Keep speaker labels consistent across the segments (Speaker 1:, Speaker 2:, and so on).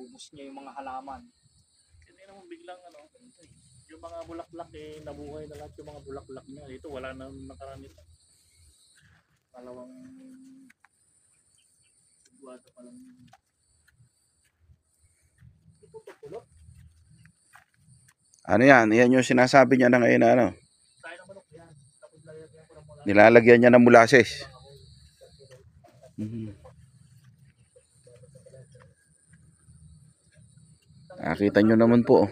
Speaker 1: nabubus niya yung mga halaman.
Speaker 2: Hindi naman biglang yung mga bulaklak nabuhay na lahat yung mga bulaklak niya. Ito wala na nakaraan ito. Dalawang buwata pa lang. Ito pulot.
Speaker 3: Ano yan? Yan yung sinasabi niya na ngayon na
Speaker 2: Tayo ng manok yan. Tapos lalagyan ko ng mula.
Speaker 3: nilalagyan niya ng molasses. Nakita nyo naman po.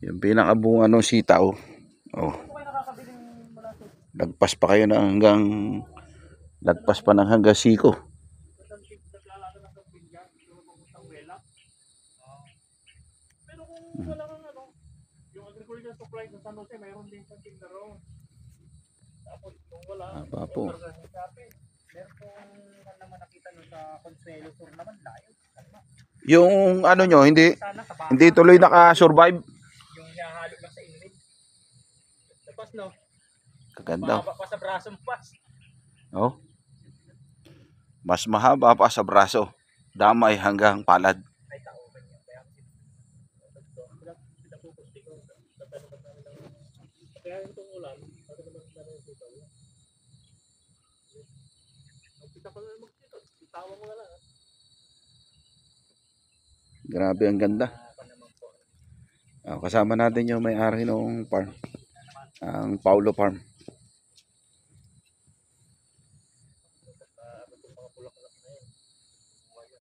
Speaker 3: Yung pinakabunga ng sitaw. Lagpas pa kayo na hanggang siko.
Speaker 2: Pero kung wala kang yung agricultural supply sa San Jose, mayroon din sa Tindaron. Tapos kung wala,
Speaker 3: po.
Speaker 1: Meron kong naman nakita nyo sa Consuelo Sur naman, layo.
Speaker 3: Yung nyo, hindi
Speaker 1: Sana sa baka,
Speaker 3: hindi tuloy naka-survive.
Speaker 1: yung hahalo lang sa init. Tapos no,
Speaker 3: Kaganda.
Speaker 1: mahaba pa sa braso mo pas.
Speaker 3: Oh. Mas mahaba pa sa braso. Damay hanggang palad.
Speaker 1: Ay, kauban niya. Kaya
Speaker 2: kaya itong ulan, ano naman na rin ito. Kita ko na magkita. Tawang wala.
Speaker 3: Grabe ang ganda. Kasama natin yung may-ari ng farm. Ang Paulo Farm.